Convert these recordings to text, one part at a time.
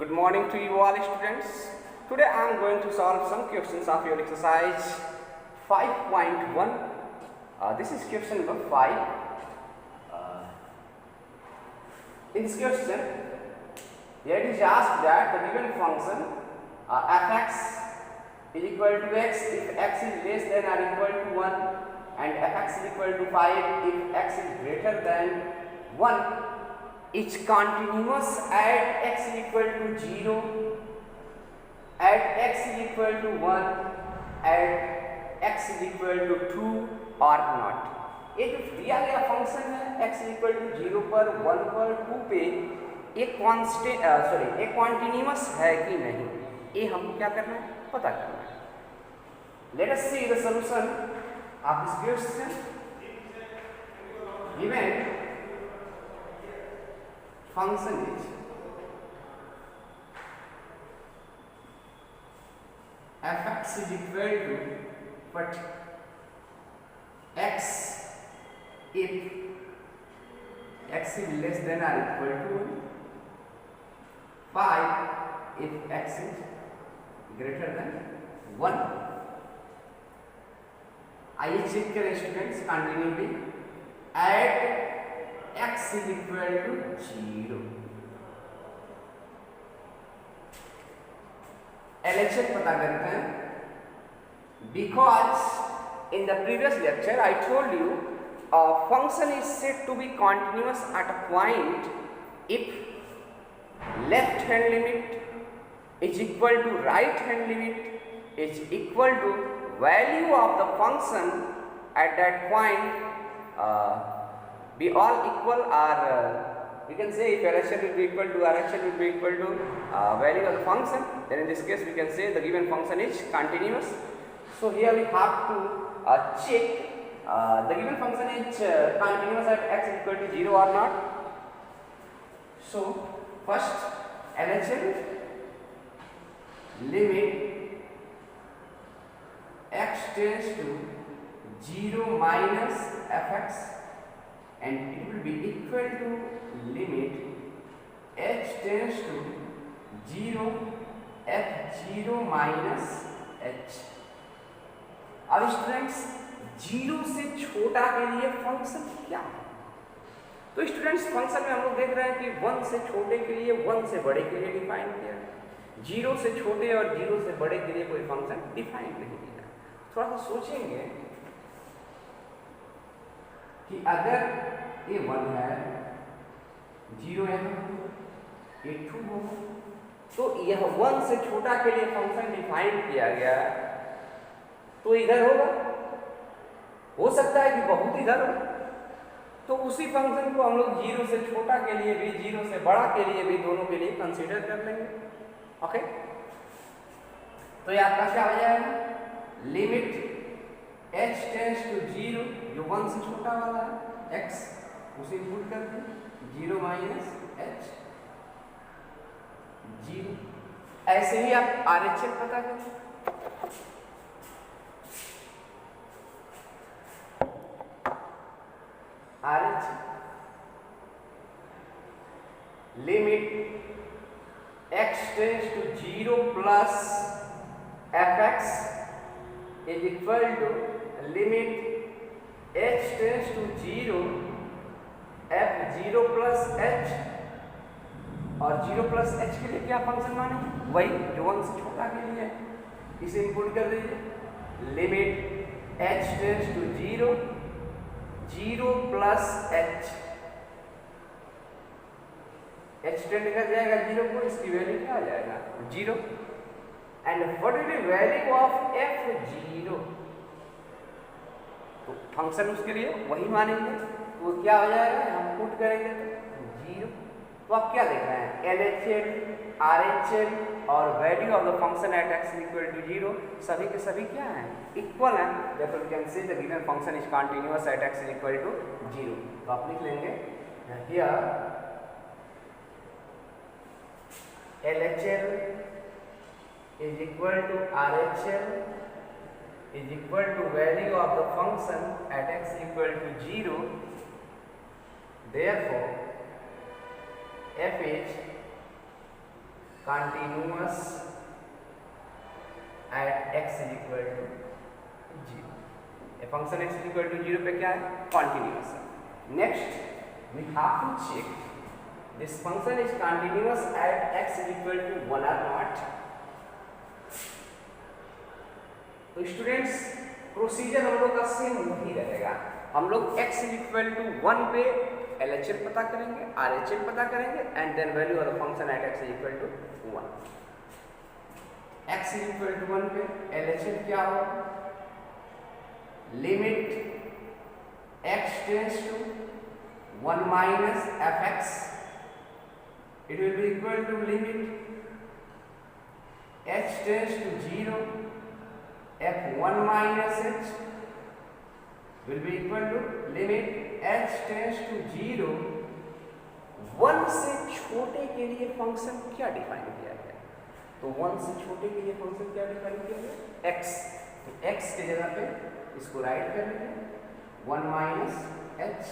Good morning to you all students. Today I am going to solve some questions of your exercise 5.1. This is question number 5. In this question, here it is asked that the given function fx is equal to x if x is less than or equal to 1 and fx is equal to 5 if x is greater than 1. It's continuous at x is equal to 0, at x is equal to 1, at x is equal to 2 or not. ये जो दिया गया function है x equal to 0 पर 1 पर 2 पे एक constant एक कॉन्टिन्यूअस है कि नहीं, ये हमको क्या करना है, पता करना है. Let us see the solution of this question. Given function is fx is equal to what x if x is less than or equal to 5 if x is greater than 1. आइए चेक करें students continuity. At x is equal to 0. LHS पता करते हैं. Because in the previous lecture I told you a function is said to be continuous at a point if left hand limit is equal to right hand limit is equal to value of the function at that point be all equal, or we can say if LHS will be equal to RHS will be equal to value of the function, then in this case we can say the given function is continuous. So here we have to check the given function is continuous at x is equal to 0 or not. So first LHS limit x tends to 0 minus fx and it will be equal to limit h tends to 0 f0 minus h. अब students 0 से छोटा के लिए function क्या है? तो students function में हम लोग देख रहे हैं कि 1 से छोटे के लिए 1 से बड़े के लिए डिफाइन किया है. 0 से छोटे और 0 से बड़े के लिए कोई फंक्शन डिफाइन नहीं किया. थोड़ा सा सोचेंगे कि अगर ये 1 है, 0 है, ये 2 हो, तो यह 1 से छोटा के लिए फंक्शन डिफाइन किया गया, तो इधर होगा. हो सकता है कि बहुत इधर हो, तो उसी फंक्शन को हम लोग 0 से छोटा के लिए भी 0 से बड़ा के लिए भी दोनों के लिए कंसीडर कर लेंगे. ओके, तो ये आपका क्या हो जाएगा, लिमिट h टेंड्स टू 0 जो 1 से छोटा वाला है x उसे पुट कर दें 0 माइनस h 0. ऐसे ही आप RHS पता करें. RHS limit x tends to 0 plus fx is equal to limit h tends to 0 f0 plus h, और 0 plus h के लिए क्या फंक्शन माने, वही जो 1 से छोटा के लिए. इसे इनपुट कर दीजिए. Limit h tends to 0 0 plus h, h tend कर जाएगा 0 को, इसकी वैल्यू क्या आ जाएगा 0. And what will be value of f0, तो फंक्शन उसके लिए वही मानेंगे, तो क्या हो जाएगा, हम पुट करेंगे तो 0. तो आप क्या देख रहे हैं, LHS, RHS और value of the function at x equal to 0 सभी के सभी क्या हैं, इक्वल हैं. therefore we can say the given function is continuous at x equal to 0. तो आप लिख लेंगे here LHS is equal to RHS is equal to value of the function at x equal to 0. Therefore f is continuous at x is equal to 0. A function x is equal to 0 पे क्या है? Continuous है. Next, we have to check this function is continuous at x is equal to 1 or not. तो students procedure हम लोग का same वही रहेगा. हम लोग x is equal to 1 पे LHL पता करेंगे, RHL पता करेंगे and then value of the function at x is equal to 1. x is equal to 1 पे LHL क्या होगा? Limit x tends to 1 minus fx, it will be equal to limit h tends to 0 f1 minus h will be equal to limit h tends to 0. 1 से छोटे के लिए function क्या define किया गया? तो 1 से छोटे के लिए फंक्शन क्या डिफाइन किया गया? x. तो x के जगह पे इसको राइट कर लेंगे 1 माइनस h.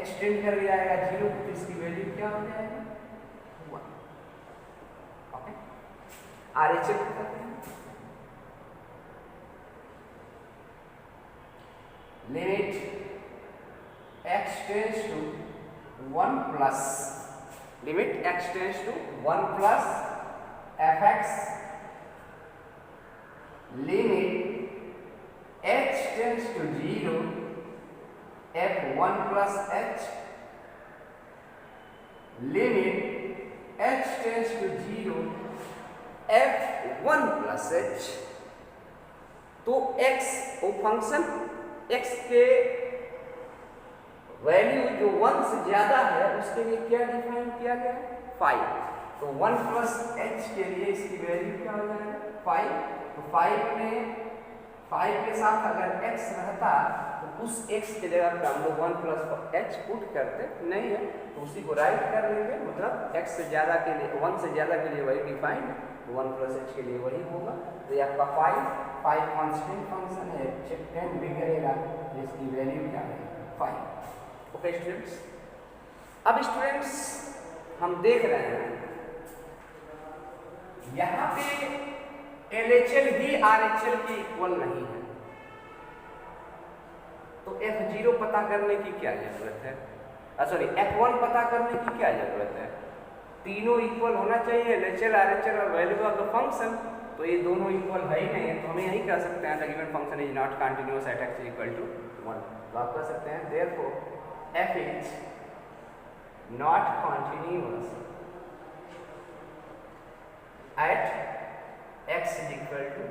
h टेंड कर जाएगा 0 तो इसकी वैल्यू क्या हो जाएगा? 1. ओके, RHL करते हैं. Limit x tends to 1 plus limit x tends to 1 plus fx, limit h tends to 0 f1 plus h, limit h tends to 0 f1 plus h. तो x वो फंक्शन x के वैल्यू जो 1 से ज्यादा है उसके लिए क्या डिफाइन किया गया है? 5. तो 1 प्लस h के लिए इसकी वैल्यू क्या हो जाएगा? 5. तो 5 के साथ अगर x रहता तो उस x के जगह पे हम लोग 1 प्लस h पुट करते नहीं है, तो उसी को राइट कर लेंगे. मतलब x से ज्यादा के लिए 1 से ज्यादा के लिए वही डिफाइन है, तो 1 प्लस h के लिए वही होगा. तो ये आपका 5 कांस्टेंट फंक्शन है, चेक 10 भी करेगा, इसकी वैल्यू क्या है? 5. ओके स्टूडेंट्स, अब स्टूडेंट्स हम देख रहे हैं यहाँ पे LHL ही RHL के इक्वल नहीं है, तो F0 पता करने की क्या जरूरत है? सॉरी, F1 पता करने की क्या जरूरत है? तीनों इक्वल होना चाहिए, LHL RHL और वैल्यू ऑफ द फंक्शन. तो ये दोनों इक्वल है ही नहीं है, तो हम यही कह सकते हैं the given function is not continuous at x equal to 1. तो आप कह सकते हैं therefore f is not continuous at x is equal to 1.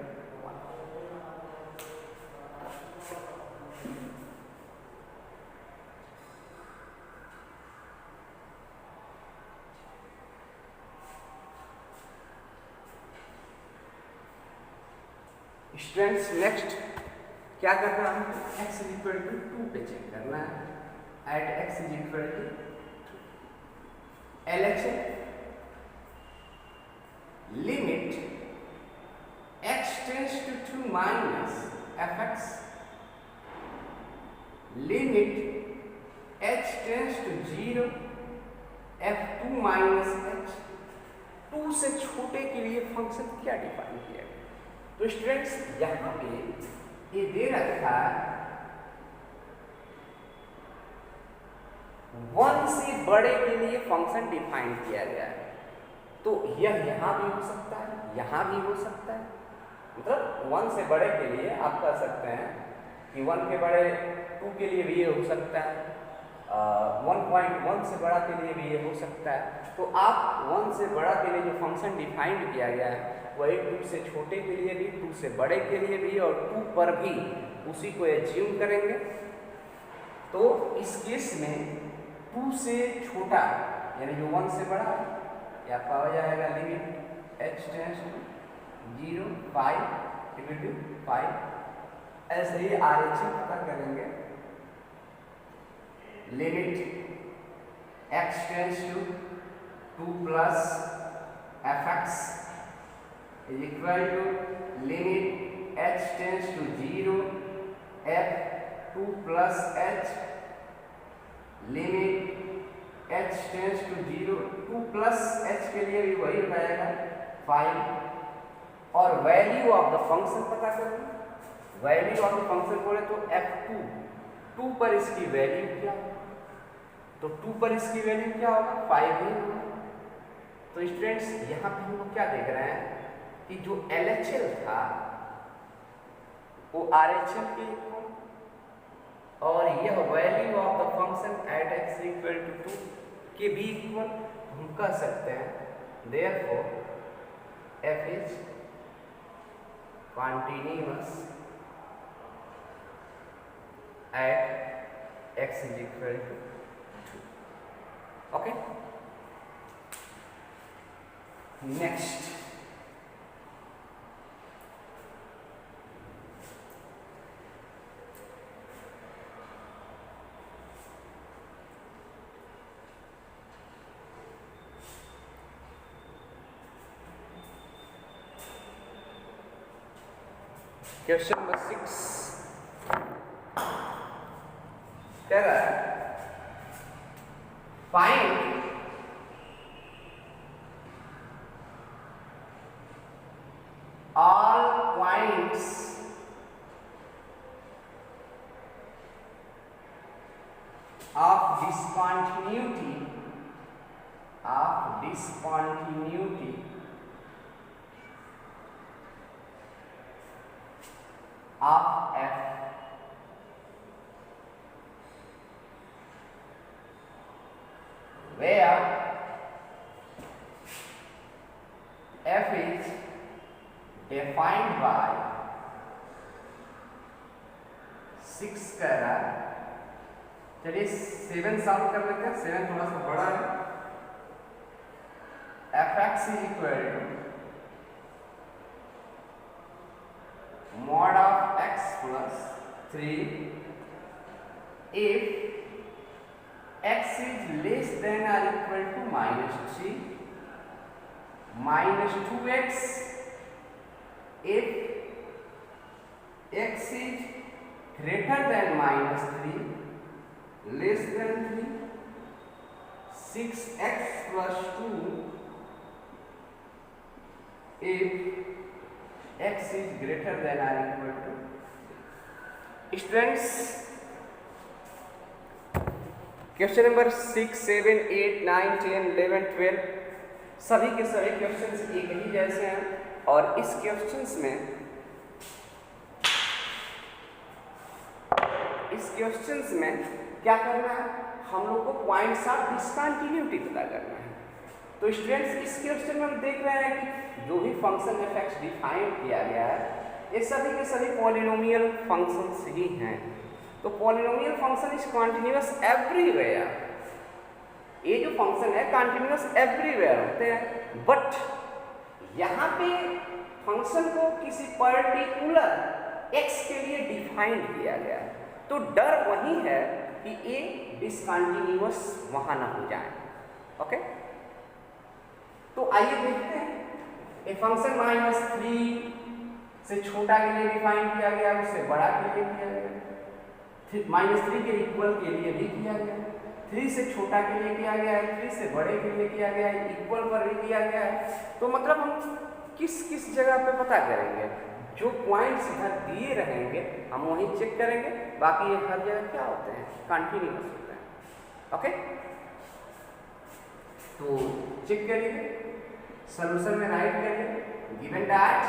Students next क्या करना है? x इज इक्वल टू 2 पे चेक करना है at x is equal to 2. LHL limit x tends to 2 minus fx, limit h tends to 0 f2 minus h. 2 से छोटे के लिए फंक्शन क्या डिफाइन किया गया? तो स्टूडेंट्स यहाँ पे ये दे रखा 1 से बड़े के लिए फंक्शन डिफाइन किया गया है, तो यह यहाँ भी हो सकता है, यहाँ भी हो सकता है. मतलब 1 से बड़े के लिए आप कह सकते हैं कि 1 के बड़े 2 के लिए भी ये हो सकता है, 1.1 से बड़ा के लिए भी ये हो सकता है. तो आप 1 से बड़ा के लिए जो फंक्शन डिफाइन किया गया है वही 2 से छोटे के लिए भी, 2 से बड़े के लिए भी और 2 पर भी उसी को एज्यूम करेंगे. तो इस केस में 2 से छोटा यानी जो 1 से बड़ा या आपका हो जाएगा limit h tends to 0 5 equal to 5. ऐसे ही RHL पता करेंगे. Limit x tends to 2 plus fx is equal to limit h tends to 0 f2 plus h, limit h tends to 0, 2 plus h के लिए भी वही हो जाएगा 5 और वैल्यू ऑफ द फंक्शन पता करें। वैल्यू ऑफ द फंक्शन बोले तो f2, 2 पर इसकी वैल्यू क्या होगा, तो 2 पर इसकी वैल्यू क्या होगा 5 ही होगा। तो स्टूडेंट्स यहाँ पे हम लोग क्या देख रहे हैं कि जो LHL था वो RHL के इक्वल और यह value of the function at x equal to 2 के भी इक्वल हम कह सकते हैं। Therefore f is continuous at x is equal to 2। Okay, next question number 6 कह रहा है find all points of discontinuity of f where f is defined by 6 कह रहा है। चलिए 7 सॉल्व कर लेते हैं, 7 थोड़ा सा बड़ा है। fx is equal to mod of x plus 3 if x is less than or equal to -3 minus 2x if x is greater than -3 less than 3 6x plus 2 if x is greater than or equal to। Students question number 6, 7, 8, 9, 10, 11, 12 सभी के सभी questions एक ही जैसे हैं और इस questions में क्या करना है, हम लोग को पॉइंट्स ऑफ डिसकंटिन्यूटी पता करना है। तो स्टूडेंट्स इस क्वेश्चन में हम देख रहे हैं कि जो भी फंक्शन f(x) डिफाइन किया गया है ये सभी के सभी पॉलिनोमियल फंक्शंस ही हैं। तो polynomial function is continuous everywhere. ये जो फंक्शन है कॉन्टिन्यूअस एवरीवेयर होते हैं, बट यहाँ पे फंक्शन को किसी पर्टिकुलर x के लिए डिफाइन किया गया है। तो डर वही है कि ये डिसकंटिन्यूअस वहाँ ना हो जाए। ओके, तो आइए देखते हैं एक फंक्शन -3 से छोटा के लिए डिफाइन किया गया, उससे बड़ा के लिए किया गया, -3 के इक्वल के लिए भी किया गया, 3 से छोटा के लिए किया गया है, 3 से बड़े के लिए किया गया है, इक्वल पर भी किया गया है। तो मतलब हम किस किस जगह पे पता करेंगे, जो पॉइंट्स इधर दिए रहेंगे हम वहीं चेक करेंगे, बाकी ये हर जगह क्या होते हैं कंटिन्यूअस होते हैं। ओके, तो चेक करिए, सॉल्यूशन में राइट करिए given that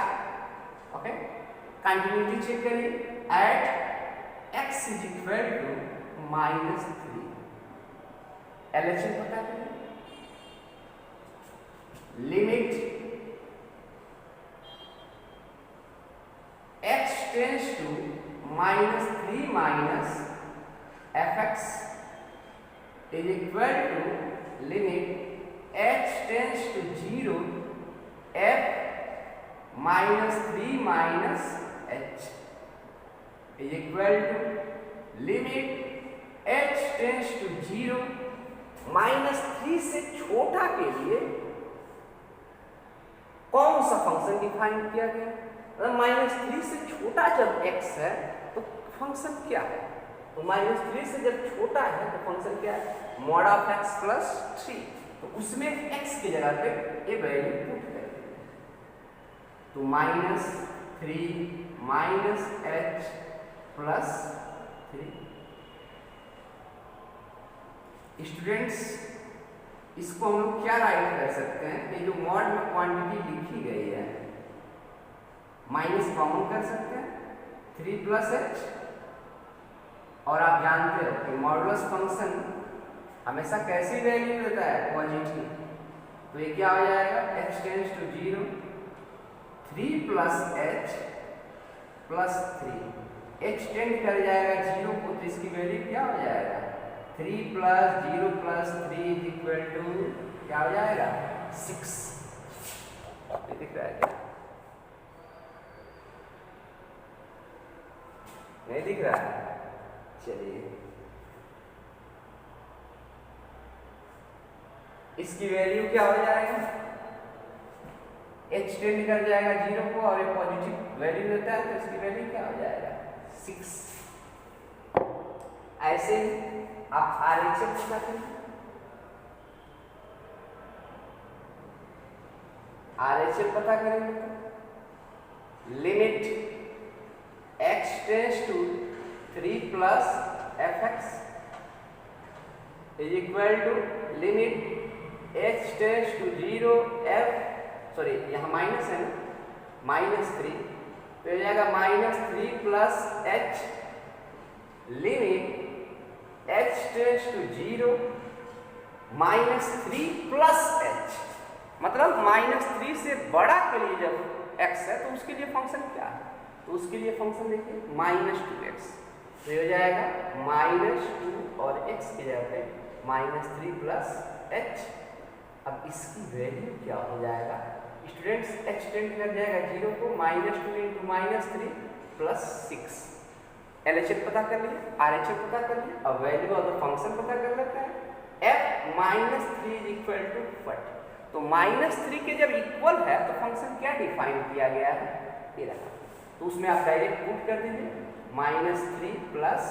okay continuity check करिए at x is equal to -3 LHS पता करिए, limit x tends to -3 minus fx is equal to limit h tends to 0 f -3 minus h is equal to limit h tends to 0 -3 से छोटा के लिए कौन सा function define किया गया। -3 से छोटा जब x है तो फंक्शन क्या है, तो -3 से जब छोटा है तो फंक्शन क्या है, मॉड ऑफ x प्लस 3, तो उसमें x की जगह पे ये वैल्यू पुट करेंगे। तो -3 माइनस h प्लस 3। स्टूडेंट्स, इसको हम लोग क्या राइट कर सकते हैं, ये जो मॉड में क्वांटिटी लिखी गई है माइनस कॉमन कर सकते हैं 3 प्लस h, और आप जानते हो कि मॉडुलस फंक्शन हमेशा कैसी वैल्यू देता है, पॉजिटिव। तो ये क्या हो जाएगा, h tends to 0, 3 plus h plus 3, h tend कर जाएगा 0 को, तो इसकी वैल्यू क्या हो जाएगा, 3 plus 0 plus 3 is equal to क्या हो जाएगा, 6। ये दिख रहा है क्या, नहीं दिख रहा है? चलिए, इसकी वैल्यू क्या हो जाएगा, h टेंड कर जाएगा 0 को, और ये पॉजिटिव वैल्यू देता है, तो इसकी वैल्यू क्या हो जाएगा, 6। ऐसे ही आप RHS पता करें, RHS पता करेंगे तो limit x tends to 3 plus fx is equal to limit h tends to 0 f, sorry यहाँ माइनस है ना, -3, तो हो जाएगा -3 plus h limit h tends to 0 -3 plus h, मतलब -3 से बड़ा के लिए जब x है तो उसके लिए फंक्शन क्या है, तो उसके लिए फंक्शन देखिए -2x, तो ये हो जाएगा -2 और x की जगह पे -3 प्लस h। अब इसकी वैल्यू क्या हो जाएगा स्टूडेंट्स, h टेंड कर जाएगा 0 को, -2 इंटू -3 प्लस 6। LHS पता कर लिए, RHS पता कर लिए, अब वैल्यू ऑफ द फंक्शन पता कर लेते हैं, f -3 is equal to what, तो -3 के जब इक्वल है तो फंक्शन क्या डिफाइन किया गया है, ये रहा, तो उसमें आप डायरेक्ट पुट कर दीजिए, -3 plus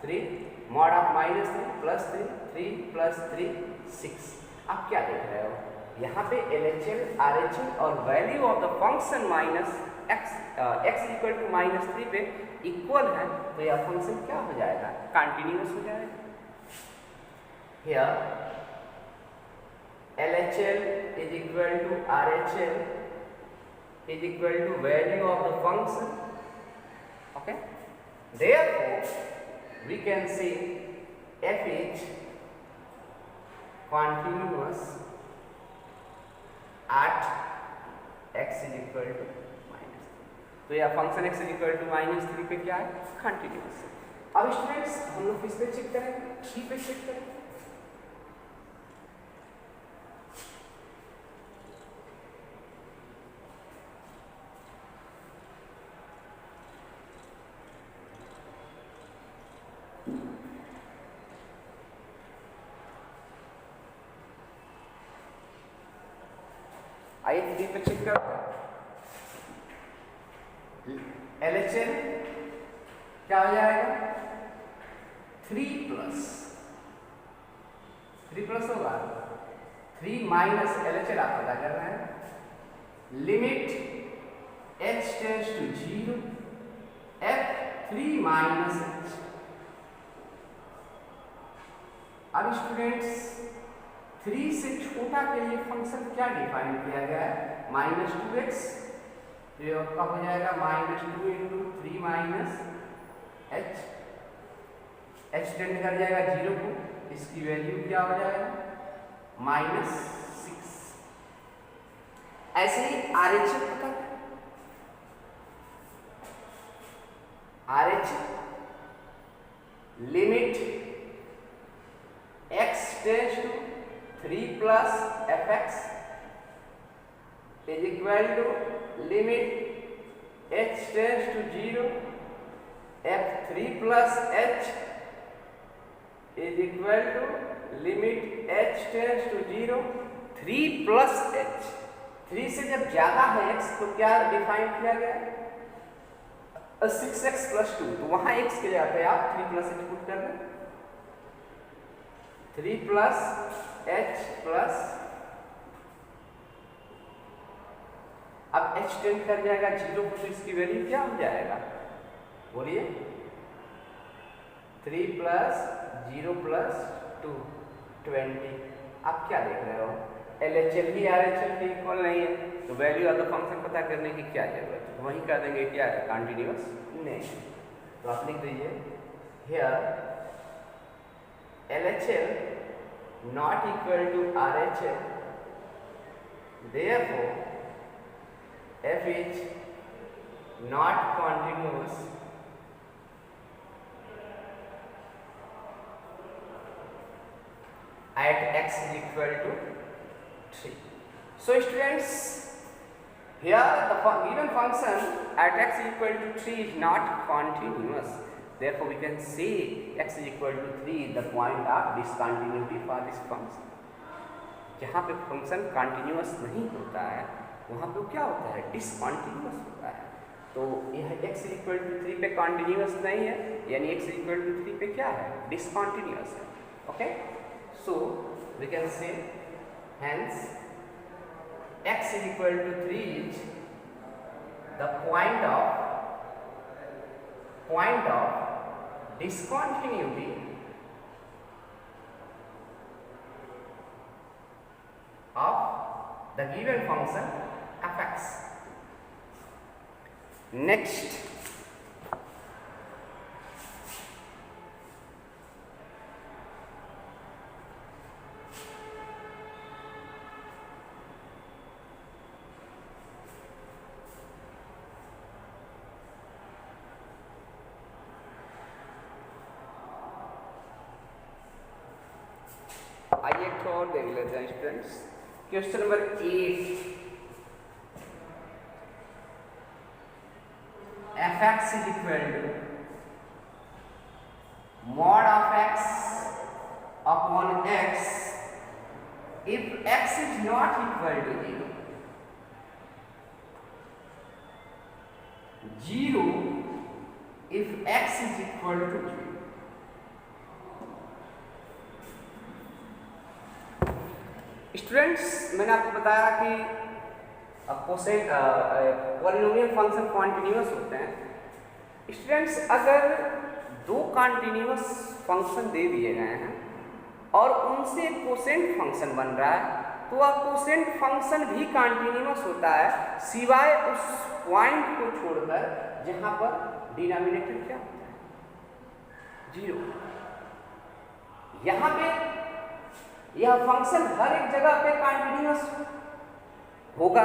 3 mod of -3 plus 3, 3 plus 3 6। आप क्या देख रहे हो यहाँ पे LHS RHS और value of the function x equal to -3 पे इक्वल है, तो यह फंक्शन क्या हो जाएगा, कंटिन्यूअस हो जाएगा। Here LHL is equal to RHL is equal to value of the function. Okay, therefore we can say f is continuous at x is equal to -3, तो यह function x is equal to -3 पे क्या है, continuous है। अब students हम लोग किस पे चेक करेंगे, 3 पे चेक करेंगे। आइए 3 पे चेक करते हैं। LHS क्या हो जाएगा, 3 प्लस होगा 3 माइनस LHS आप पता कर रहे हैं, limit h tends to 0 f 3 minus h। अब स्टूडेंट्स 3 से छोटा के लिए फंक्शन क्या डिफाइन किया गया है, -2x, तो ये आपका हो जाएगा -2 into 3 minus h, h tend कर जाएगा 0 को, इसकी वैल्यू क्या हो जाएगा, -6। ऐसे ही RHS पता है, RHS limit x tends to 3 plus fx is equal to limit h tends to 0 f 3 plus h is equal to limit h tends to 0 3 plus h। 3 से जब ज्यादा है x तो क्या डिफाइन किया गया, 6x + 2, तो वहां x के जगह पे आप 3 + h पुट कर दें, 3 + h प्लस, अब h टेंड कर जाएगा 0, तो इसकी वैल्यू क्या हो जाएगा, बोलिए, 3 + 0 + 2 20। आप क्या देख रहे हो, LHL ही RHL के इक्वल नहीं है, तो वैल्यू ऑफ द फंक्शन पता करने की क्या जरूरत है, वहीं कर देंगे क्या है, कंटिन्यूअस नहीं। तो आप लिख दीजिए here LHL not equal to RHL, therefore f is not continuous at x is equal to 3. So students, here the given function at x is equal to 3 is not continuous, therefore we can say x is equal to 3 is the point of discontinuity for this function. जहाँ पे function continuous नहीं होता है वहाँ पे क्या होता है, डिसकंटिन्यूअस होता है। तो यह x इक्वल टू 3 पे कंटिन्यूअस नहीं है, यानी x इक्वल टू 3 पे क्या है, डिसकंटिन्यूअस है। Okay, so we can say hence x equal to 3 is the point of discontinuity of the given function fx. Next, आइए एक और देख लेते हैं students, question number 8, fx is equal to mod of x upon x if x is not equal to 0, 0 if x is equal to 0। Students, मैंने आपको बताया कि कोसेंट पॉलिनोमियल फंक्शन कॉन्टिन्यूअस होते हैं। स्टूडेंट्स, अगर दो कॉन्टिन्यूअस फंक्शन दे दिए गए हैं और उनसे कोसेंट फंक्शन बन रहा है, तो वह कोसेंट फंक्शन भी कॉन्टिन्यूअस होता है, सिवाय उस पॉइंट को छोड़कर जहां पर डिनोमिनेटर क्या होता है, 0। यहां पे यह फंक्शन हर एक जगह पे कंटिन्यूअस होगा,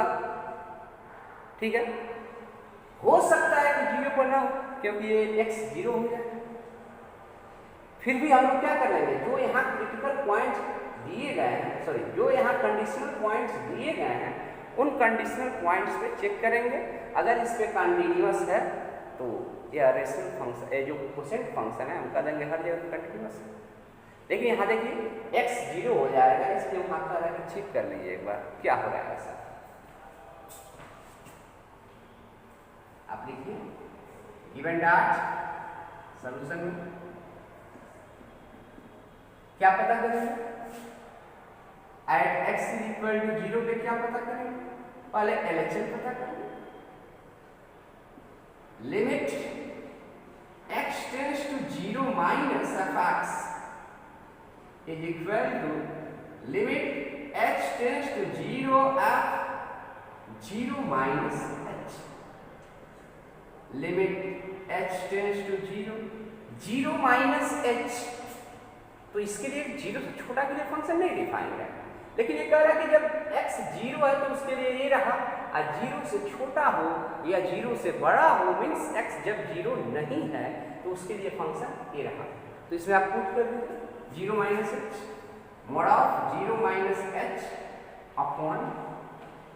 ठीक है। हो सकता है कि 0 पर ना हो, क्योंकि ये x 0 हो जाए। फिर भी हम लोग क्या कर लेंगे, जो यहाँ क्रिटिकल पॉइंट्स दिए गए हैं, सॉरी, जो यहाँ कंडीशनल पॉइंट्स दिए गए हैं, उन कंडीशनल पॉइंट्स पे चेक करेंगे। अगर इस पे कंटिन्यूअस है तो यह रेशनल फंक्शन, जो कोसेंट फंक्शन है, हम कह देंगे हर जगह कंटिन्यूअस है। लेकिन यहाँ देखिए x 0 हो जाएगा, इसलिए वहाँ का रहा कि चेक कर लीजिए एक बार क्या हो रहा है ऐसा। आप लिखिए गिवन डॉट सॉल्यूशन में क्या पता करेंगे, at x is equal to 0 पे क्या पता करेंगे, पहले LHL पता करेंगे। Limit x tends to 0 minus fx is equal to limit h tends to 0 f 0 minus h, limit h tends to 0 0 minus h। तो इसके लिए 0 से छोटा के लिए फंक्शन नहीं डिफाइन है, लेकिन ये कह रहा है कि जब x 0 है तो उसके लिए ये रहा, और 0 से छोटा हो या 0 से बड़ा हो, मीन्स x जब 0 नहीं है तो उसके लिए फंक्शन ये रहा। तो इसमें आप पुट कर दीजिए 0 minus H, mod of 0 minus H upon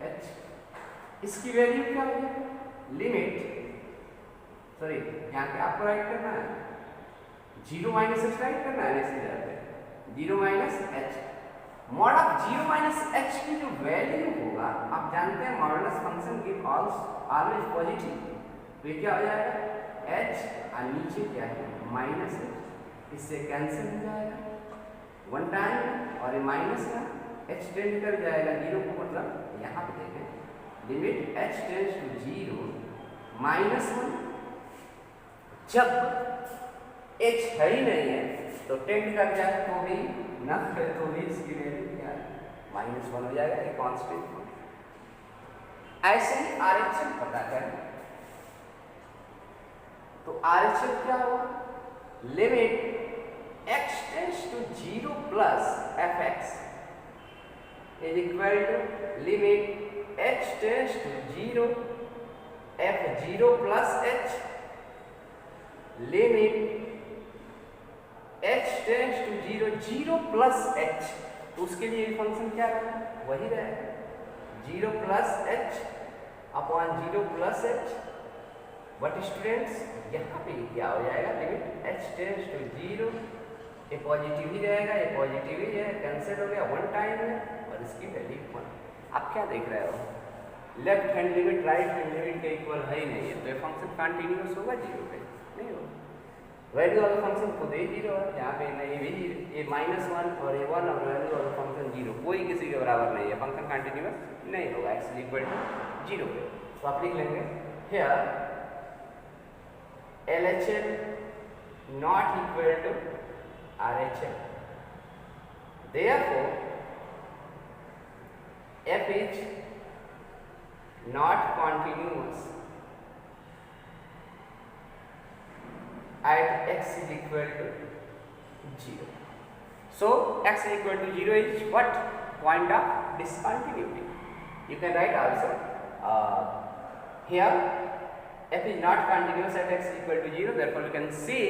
H. इसकी वैल्यू क्या होगी, लिमिट, सॉरी यहाँ पे आपको राइट करना है 0 माइनस एच राइट करना है, इसके जगह पे 0 minus H. mod of 0 minus H की जो वैल्यू होगा, आप जानते हैं modulus function give always positive, तो ये क्या हो जाएगा एच और नीचे क्या है माइनस एच, इससे कैंसिल हो जाएगा 1 टाइम और ये माइनस का एच टेंड कर जाएगा 0 को, मतलब यहाँ पे देखें लिमिट एच टेंड्स टू 0 -1, जब एच है ही नहीं है तो टेंड कर जाए तो भी ना करे तो भी इसकी वैल्यू क्या है -1 हो जाएगा, एक कांस्टेंट। ऐसे ही आरएचएफ पता करें तो आरएचएफ क्या होगा, limit x tends to 0 plus fx is equal to limit h tends to 0 f0 plus h limit h tends to 0 plus h, तो उसके लिए फंक्शन क्या रहेगा वही रहेगा 0 plus h upon 0 plus h। But students यहाँ पे क्या हो जाएगा लिमिट h टेंड्स टू 0, ये पॉजिटिव ही रहेगा, ये पॉजिटिव ही है, कैंसिल हो गया 1 टाइम में और इसकी वैल्यू 1। आप क्या देख रहे हो, left hand limit right hand limit के इक्वल है ही नहीं है, तो ये फंक्शन कंटिन्यूअस होगा 0 पे नहीं होगा, वैल्यू वाला फंक्शन खुद ही 0 है, यहाँ पे नहीं भी ये -1 और ये 1 और वैल्यू वाला फंक्शन 0 कोई किसी के बराबर नहीं है, फंक्शन कंटिन्यूअस नहीं होगा x इक्वल टू 0 पे। तो आप लिख लेंगे here LHS not equal to RHS, therefore f is not continuous at x is equal to 0. So x is equal to 0 is what? Point of discontinuity. You can write also here f is not continuous at x equal to 0, therefore we can say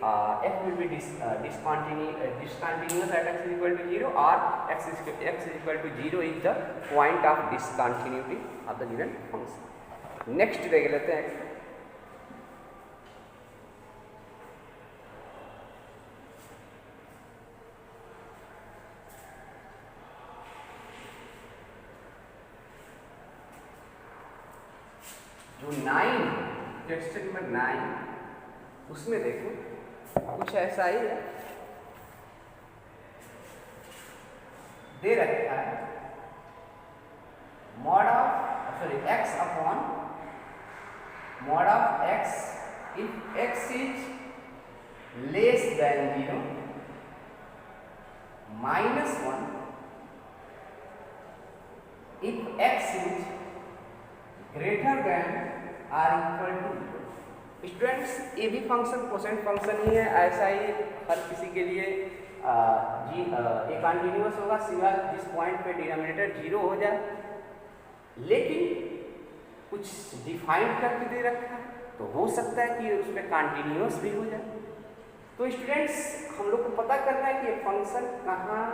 f will be discontinuous at x equal to 0 or x is equal to 0 is the point of discontinuity of the given function. Next देख लेते हैं जो 9 question number 9, उसमें देखो कुछ ऐसा ही है, दे रखा है mod of x upon mod of x if x is less than 0 -1 if x is greater than or equal to. Students ये भी फंक्शन कोसेंट फंक्शन ही है, ऐसा ही हर किसी के लिए ये कंटिन्यूअस होगा सिवाय जिस पॉइंट पे डिनोमिनेटर 0 हो जाए, लेकिन कुछ डिफाइंड करके दे रखा है तो हो सकता है कि उसमें कंटिन्यूअस भी हो जाए। तो स्टूडेंट्स हम लोग को पता करना है कि ये फंक्शन कहाँ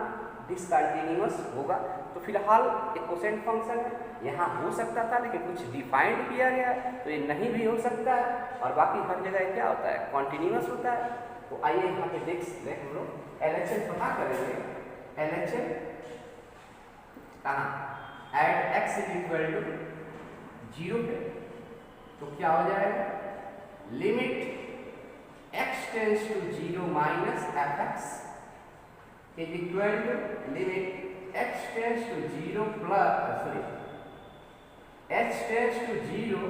डिसकंटिन्यूअस होगा, तो फिलहाल एक कोसेंट फंक्शन है, यहाँ हो सकता था लेकिन कुछ डिफाइंड किया गया है तो ये नहीं भी हो सकता है, और बाकी हर जगह क्या होता है कॉन्टिन्यूअस होता है। तो आइए यहाँ पे देख हम लोग LHS पता करेंगे, LHS कहाँ at x is equal to 0 पे, तो क्या हो जाएगा limit x tends to 0 minus fx is equal to limit x tends to 0 plus h tends to 0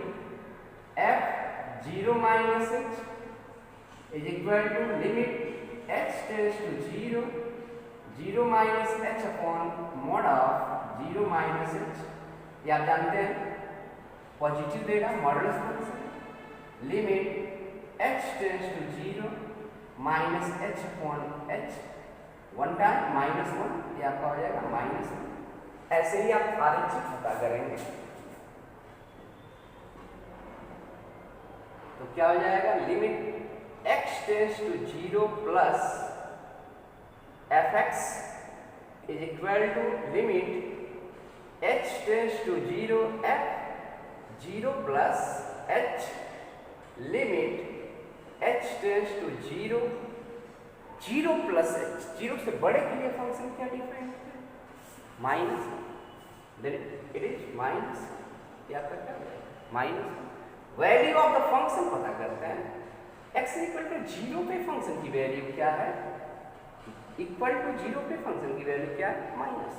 f 0 minus h is equal to limit h tends to 0 minus h upon mod of 0 minus h। ये आप जानते हैं positive देगा modulus function, limit h tends to 0 minus h upon h 1 time -1, ये आपका हो जाएगा -1। ऐसे ही आप RHS पता करेंगे तो क्या हो जाएगा limit x tends to 0 plus fx is equal to limit h tends to 0 f 0 plus h limit h tends to 0 plus h, 0 से बड़े के लिए फंक्शन क्या डिफाइन है minus, then it is minus, क्या करता है minus value of the function पता करते हैं। x इक्वल टू 0 पे फंक्शन की वैल्यू क्या है, इक्वल टू 0 पे फंक्शन की वैल्यू क्या है, माइनस।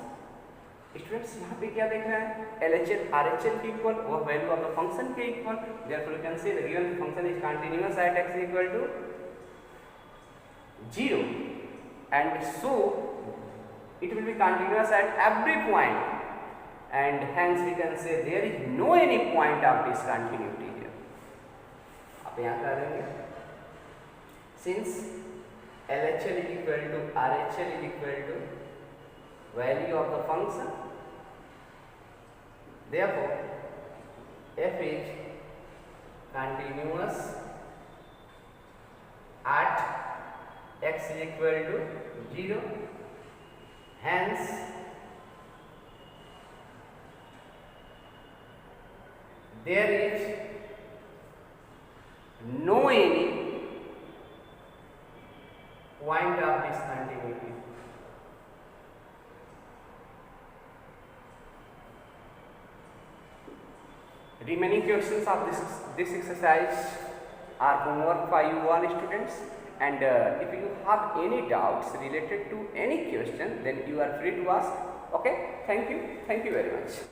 स्टूडेंट्स यहाँ पे क्या देख रहे हैं, LHS RHS के इक्वल और वैल्यू ऑफ द फंक्शन के equal, therefore you can say the given function is continuous at x equal to 0 and so it will be continuous at every point and hence we can say there is no any point of discontinuity here. आप यहाँ क्या करेंगे, since LHL is equal to RHL is equal to value of the function, therefore f is continuous at x is equal to 0, hence there is no any point of discontinuity. Remaining questions of this exercise are homework for you all students, and if you have any doubts related to any question then you are free to ask. Okay, thank you very much.